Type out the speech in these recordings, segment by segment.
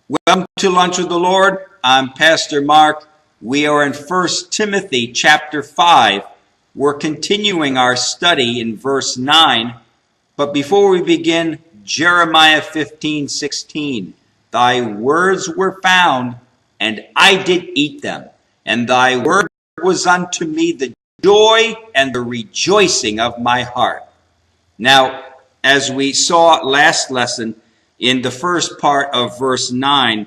Welcome to Lunch with the Lord. I'm Pastor Mark. We are in 1Timothy chapter 5. We're continuing our study in verse 9. But before we begin, Jeremiah 15:16. Thy words were found, and I did eat them. And thy word was unto me the joy and the rejoicing of my heart. Now, as we saw last lesson, in the first part of verse 9,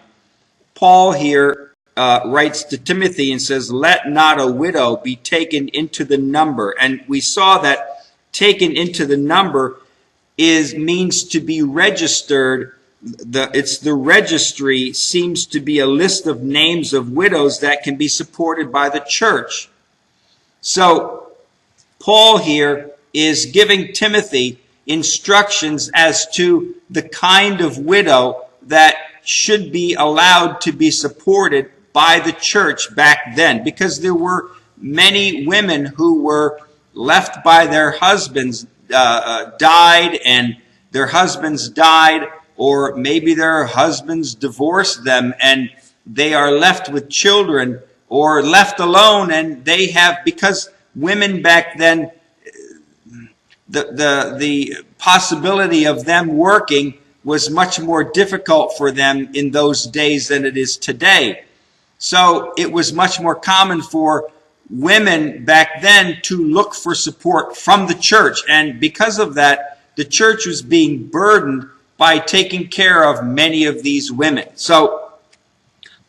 Paul here writes to Timothy and says, let not a widow be taken into the number. And we saw that taken into the number means to be registered. The registry seems to be a list of names of widows that can be supported by the church. So Paul here is giving Timothy instructions as to the kind of widow that should be allowed to be supported by the church back then, because there were many women who were left by their husbands, died, and their husbands died, or maybe their husbands divorced them and they are left with children or left alone, and they have, because women back then, the possibility of them working was much more difficult for them in those days than it is today. So it was much more common for women back then to look for support from the church. And because of that, the church was being burdened by taking care of many of these women. So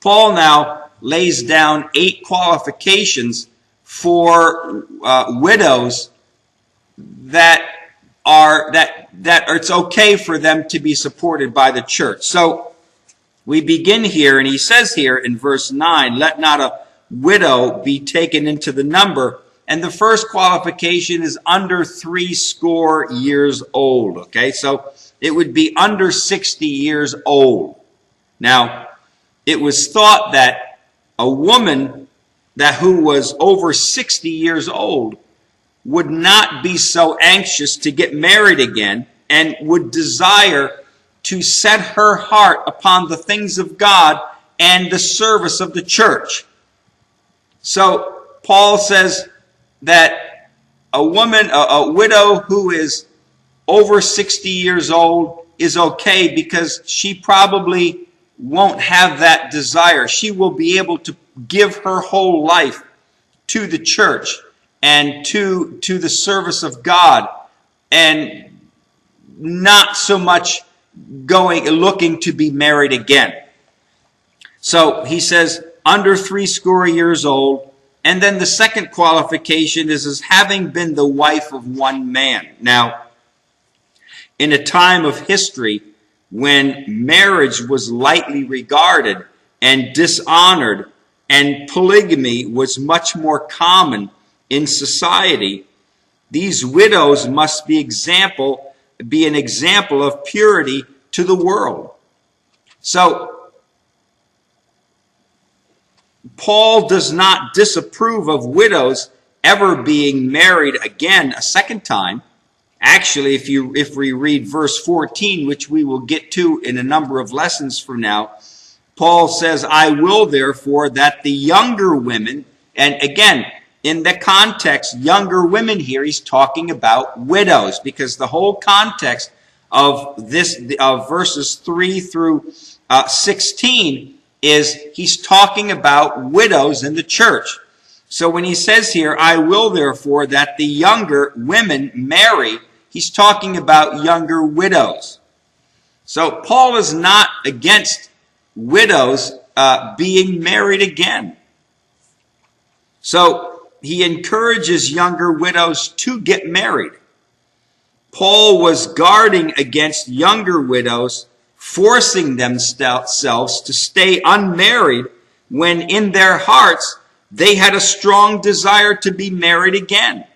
Paul now lays down 8 qualifications for widows that it's okay for them to be supported by the church. So we begin here, and he says here in verse 9, let not a widow be taken into the number. And the first qualification is under 60 years old. Okay, so it would be under 60 years old. Now, it was thought that a woman who was over 60 years old would not be so anxious to get married again and would desire to set her heart upon the things of God and the service of the church. So Paul says that a widow who is over 60 years old is okay because she probably won't have that desire. She will be able to give her whole life to the church and to the service of God, and not so much looking to be married again. So he says under 60 years old. And then the second qualification is as having been the wife of one man. Now, in a time of history when marriage was lightly regarded and dishonored, and polygamy was much more common in society, these widows must be an example of purity to the world. So Paul does not disapprove of widows ever being married again a second time. Actually, if we read verse 14, which we will get to in a number of lessons from now, Paul says, I will therefore that the younger women, and again, in the context, younger women here, he's talking about widows, because the whole context of this, of verses 3 through 16, is he's talking about widows in the church. So when he says here, I will therefore that the younger women marry, he's talking about younger widows. So Paul is not against widows being married again. So he encourages younger widows to get married. Paul was guarding against younger widows forcing themselves to stay unmarried when in their hearts they had a strong desire to be married again.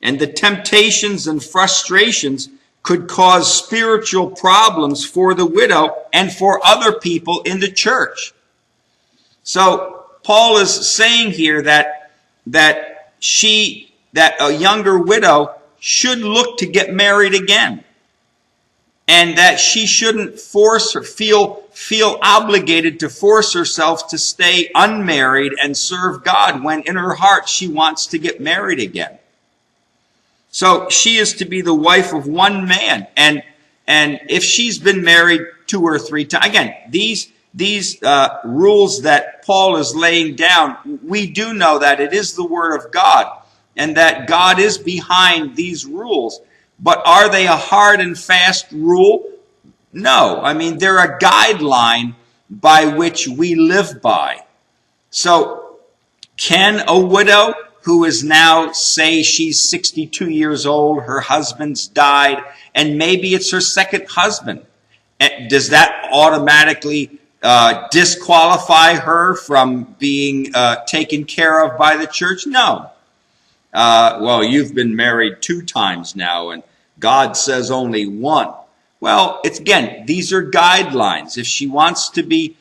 And the temptations and frustrations could cause spiritual problems for the widow and for other people in the church. So Paul is saying here that a younger widow should look to get married again, and that she shouldn't feel feel obligated to force herself to stay unmarried and serve God when in her heart she wants to get married again. So she is to be the wife of one man. And if she's been married 2 or 3 times, again, these rules that Paul is laying down, we do know that it is the word of God and that God is behind these rules. But are they a hard and fast rule? No. I mean, they're a guideline by which we live by. So can a widow who is now, say she's 62 years old, her husband's died, and maybe it's her second husband, does that automatically disqualify her from being taken care of by the church? No. Well, you've been married 2 times now, and God says only 1. Well, it's again, these are guidelines. If she wants to be,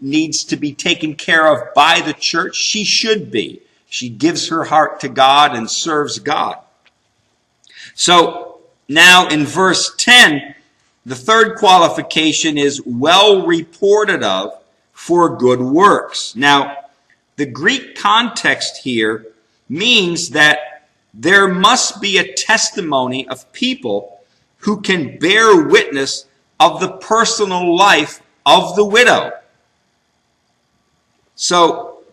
needs to be taken care of by the church, she should be. She gives her heart to God and serves God. So now in verse 10, the third qualification is well reported of for good works. Now, the Greek context here means that there must be a testimony of people who can bear witness of the personal life of the widow. So,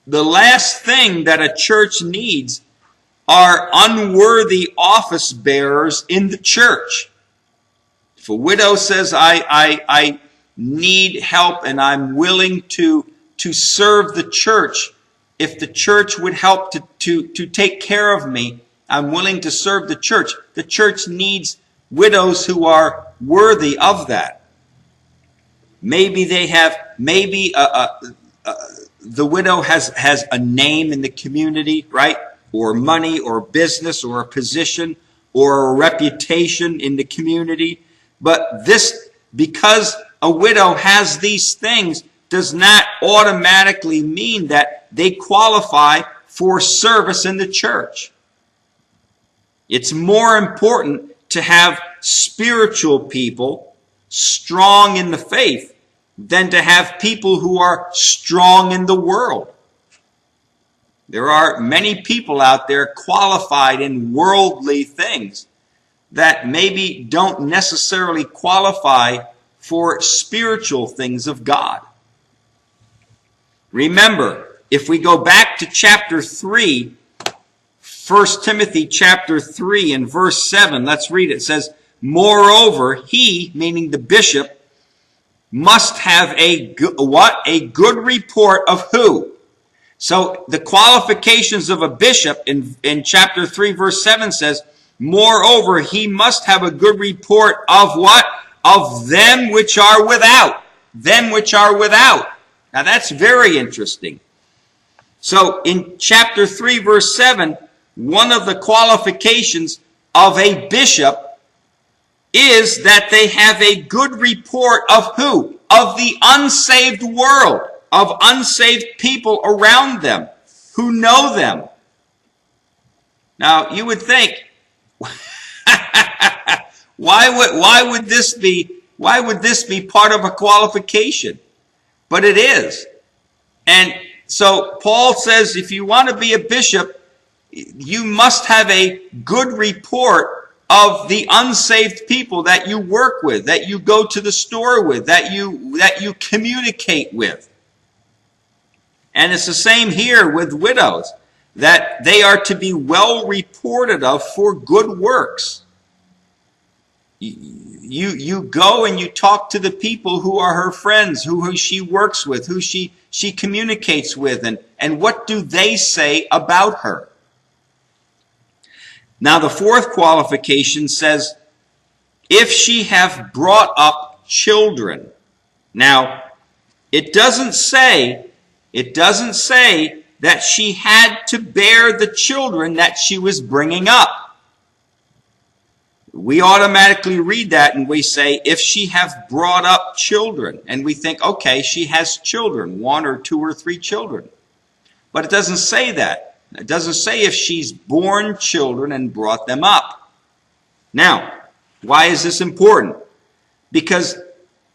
the last thing that a church needs are unworthy office bearers in the church. If a widow says, I need help and I'm willing to serve the church, if the church would help to take care of me, I'm willing to serve the church. The church needs widows who are worthy of that. Maybe the widow has a name in the community, right? Or money or business or a position or a reputation in the community. But this, because a widow has these things, does not automatically mean that they qualify for service in the church. It's more important to have spiritual people strong in the faith than to have people who are strong in the world. There are many people out there qualified in worldly things that maybe don't necessarily qualify for spiritual things of God. Remember, if we go back to chapter 3, 1 Timothy chapter 3 and verse 7, let's read it. It says, moreover, he, meaning the bishop, must have a good report of who? So the qualifications of a bishop in chapter 3 verse 7 says, moreover, he must have a good report of what? Of them which are without. Them which are without. Now that's very interesting. So in chapter 3 verse 7, one of the qualifications of a bishop is that they have a good report of who? Of the unsaved world, of unsaved people around them who know them. Now you would think, why would this be part of a qualification? But it is. And so Paul says if you want to be a bishop, you must have a good report of the unsaved people that you work with, that you go to the store with, that you communicate with. And it's the same here with widows, that they are to be well reported of for good works. You go and you talk to the people who are her friends, who she works with, who she communicates with, and what do they say about her? Now the fourth qualification says, if she have brought up children. Now, it doesn't say that she had to bear the children that she was bringing up. We automatically read that and we say, if she have brought up children. And we think, okay, she has children, 1 or 2 or 3 children. But it doesn't say that. It doesn't say if she's born children and brought them up. Now, why is this important? Because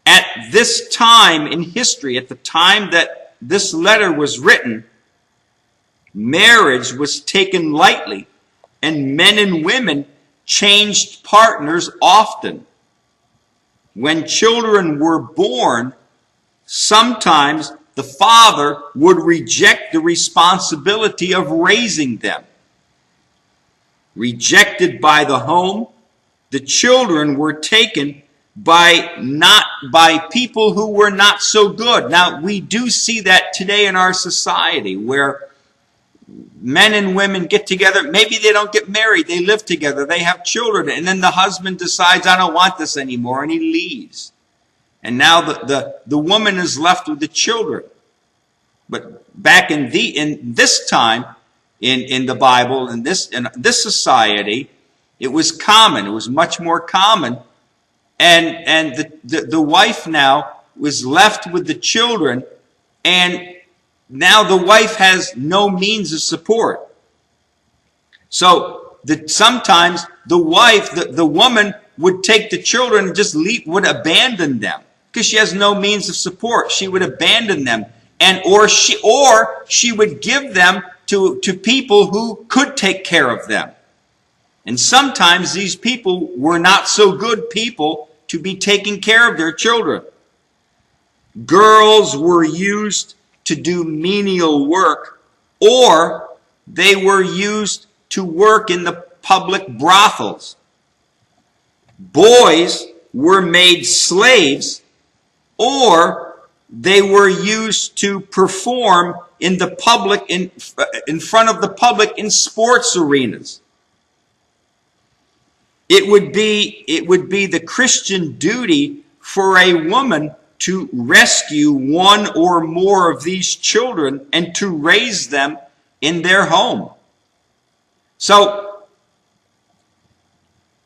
at this time in history, at the time that this letter was written, marriage was taken lightly, and men and women changed partners often. When children were born, sometimes the father would reject the responsibility of raising them. Rejected by the home, the children were taken by people who were not so good. Now, we do see that today in our society, where men and women get together. Maybe they don't get married. They live together. They have children. And then the husband decides, I don't want this anymore, and he leaves. And now the woman is left with the children. But back in this time, in the Bible, in this society, it was common. It was much more common. And the wife now was left with the children, and now the wife has no means of support. So sometimes the wife, the woman, would take the children and just would abandon them because she has no means of support. She would abandon them, or she would give them to people who could take care of them. And sometimes these people were not so good people to be taking care of their children. Girls were used to do menial work, or they were used to work in the public brothels. Boys were made slaves, or they were used to perform in the public, in front of the public in sports arenas. It would be the Christian duty for a woman to rescue one or more of these children and to raise them in their home. So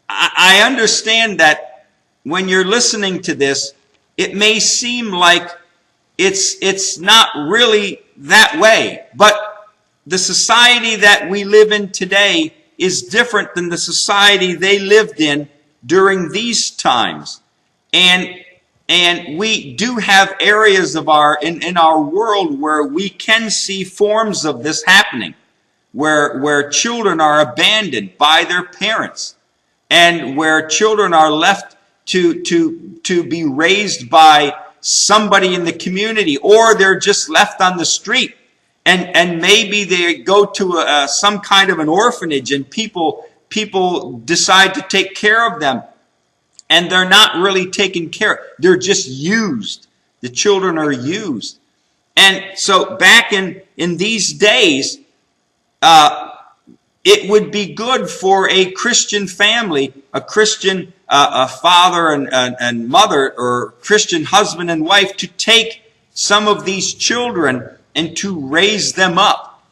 I understand that when you're listening to this, it may seem like it's not really that way. But the society that we live in today is different than the society they lived in during these times. And we do have areas of in our world where we can see forms of this happening, where children are abandoned by their parents, and where children are left to be raised by somebody in the community, or they're just left on the street. And maybe they go to some kind of an orphanage, and people decide to take care of them. And they're not really taken care of. They're just used. The children are used. And so back in these days, it would be good for a Christian family, a Christian a father and mother, or Christian husband and wife, to take some of these children and to raise them up.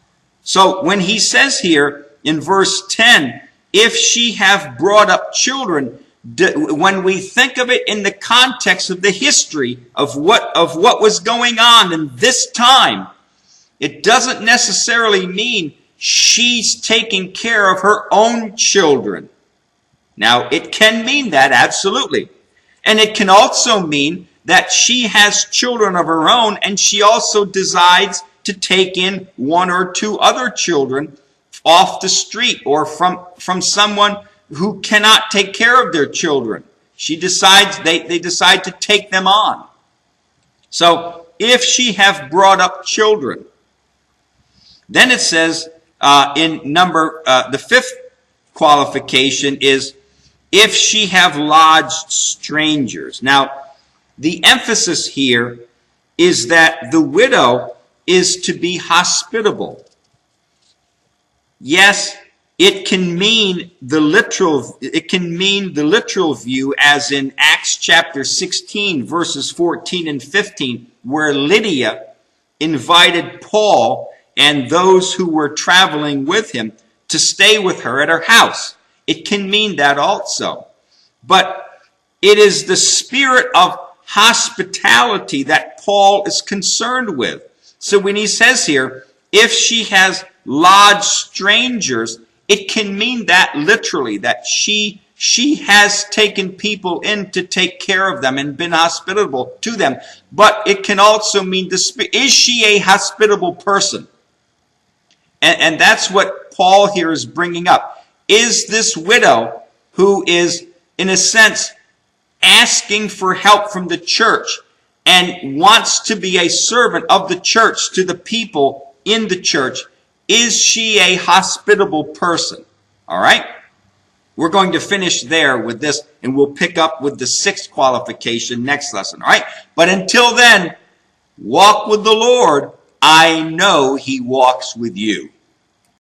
So when he says here in verse 10, if she have brought up children, when we think of it in the context of the history of what was going on in this time, it doesn't necessarily mean she's taking care of her own children. Now, it can mean that, absolutely. And it can also mean that she has children of her own, and she also decides to take in one or two other children off the street, or from someone who cannot take care of their children. They decide to take them on. So, if she have brought up children, then it says in the fifth qualification is, if she have lodged strangers. Now, the emphasis here is that the widow is to be hospitable. Yes, it can mean the literal view, as in Acts chapter 16, verses 14 and 15, where Lydia invited Paul and those who were traveling with him to stay with her at her house. It can mean that also. But it is the spirit of hospitality that Paul is concerned with. So when he says here, if she has lodged strangers, it can mean that literally, that she She has taken people in to take care of them and been hospitable to them. But it can also mean, is she a hospitable person? And that's what Paul here is bringing up. Is this widow, who is, in a sense, asking for help from the church and wants to be a servant of the church to the people in the church, is she a hospitable person? All right? We're going to finish there with this, and we'll pick up with the sixth qualification next lesson. All right? But until then, walk with the Lord. I know he walks with you.